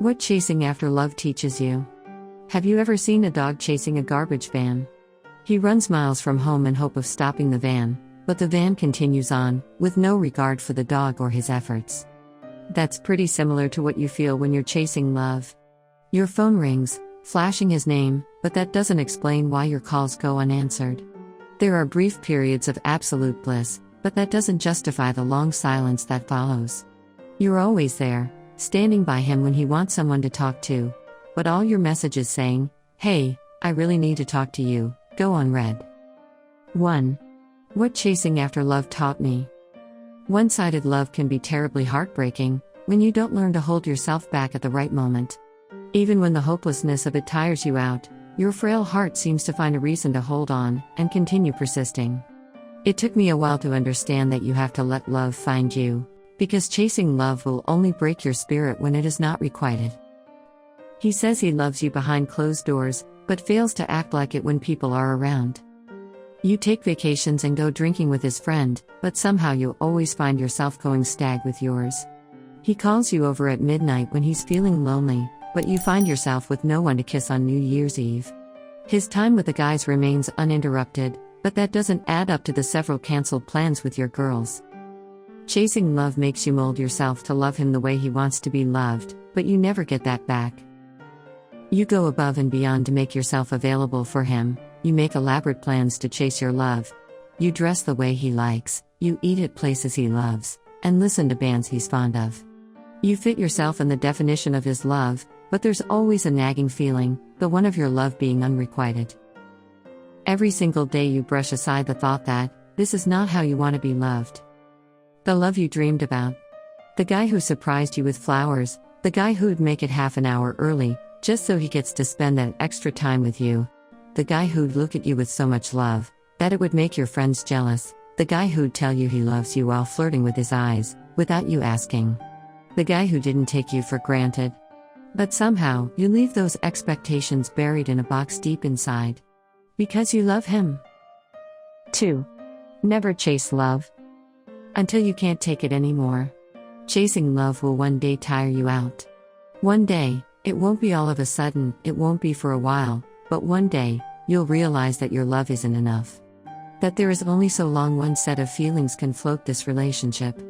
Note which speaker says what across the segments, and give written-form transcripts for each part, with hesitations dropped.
Speaker 1: What chasing after love teaches you. Have you ever seen a dog chasing a garbage van? He runs miles from home in hope of stopping the van, but the van continues on, with no regard for the dog or his efforts. That's pretty similar to what you feel when you're chasing love. Your phone rings, flashing his name, but that doesn't explain why your calls go unanswered. There are brief periods of absolute bliss, but that doesn't justify the long silence that follows. You're always there, standing by him when he wants someone to talk to, but all your messages saying, "Hey, I really need to talk to you," go unread. 1. What chasing after love taught me. One-sided love can be terribly heartbreaking when you don't learn to hold yourself back at the right moment. Even when the hopelessness of it tires you out, your frail heart seems to find a reason to hold on and continue persisting. It took me a while to understand that you have to let love find you, because chasing love will only break your spirit when it is not requited. He says he loves you behind closed doors, but fails to act like it when people are around. You take vacations and go drinking with his friend, but somehow you'll always find yourself going stag with yours. He calls you over at midnight when he's feeling lonely, but you find yourself with no one to kiss on New Year's Eve. His time with the guys remains uninterrupted, but that doesn't add up to the several cancelled plans with your girls. Chasing love makes you mold yourself to love him the way he wants to be loved, but you never get that back. You go above and beyond to make yourself available for him, you make elaborate plans to chase your love. You dress the way he likes, you eat at places he loves, and listen to bands he's fond of. You fit yourself in the definition of his love, but there's always a nagging feeling, the one of your love being unrequited. Every single day you brush aside the thought that, this is not how you want to be loved. The love you dreamed about. The guy who surprised you with flowers, the guy who'd make it half an hour early, just so he gets to spend that extra time with you. The guy who'd look at you with so much love, that it would make your friends jealous. The guy who'd tell you he loves you while flirting with his eyes, without you asking. The guy who didn't take you for granted. But somehow, you leave those expectations buried in a box deep inside. Because you love him. 2. Never chase love. Until you can't take it anymore. Chasing love will one day tire you out. One day, it won't be all of a sudden, it won't be for a while, but one day, you'll realize that your love isn't enough. That there is only so long one set of feelings can float this relationship.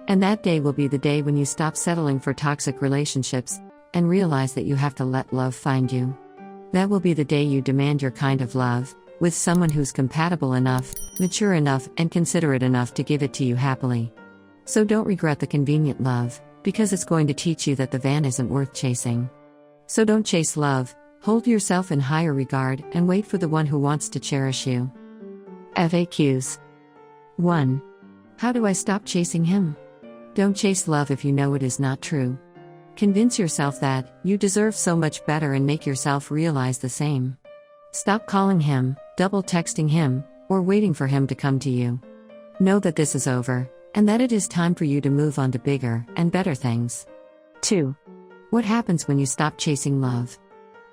Speaker 1: And that day will be the day when you stop settling for toxic relationships, and realize that you have to let love find you. That will be the day you demand your kind of love, with someone who's compatible enough, mature enough, and considerate enough to give it to you happily. So don't regret the convenient love, because it's going to teach you that the van isn't worth chasing. So don't chase love, hold yourself in higher regard, and wait for the one who wants to cherish you. FAQs. 1. How do I stop chasing him? Don't chase love if you know it is not true. Convince yourself that you deserve so much better and make yourself realize the same. Stop calling him, double texting him, or waiting for him to come to you. Know that this is over, and that it is time for you to move on to bigger and better things. 2. What happens when you stop chasing love?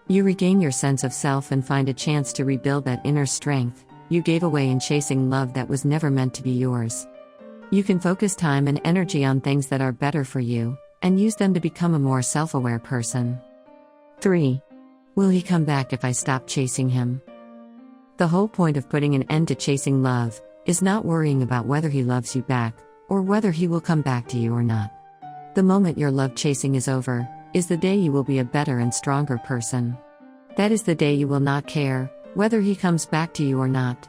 Speaker 1: You regain your sense of self and find a chance to rebuild that inner strength you gave away in chasing love that was never meant to be yours. You can focus time and energy on things that are better for you, and use them to become a more self-aware person. 3. Will he come back if I stop chasing him? The whole point of putting an end to chasing love is not worrying about whether he loves you back, or whether he will come back to you or not. The moment your love chasing is over, is the day you will be a better and stronger person. That is the day you will not care whether he comes back to you or not.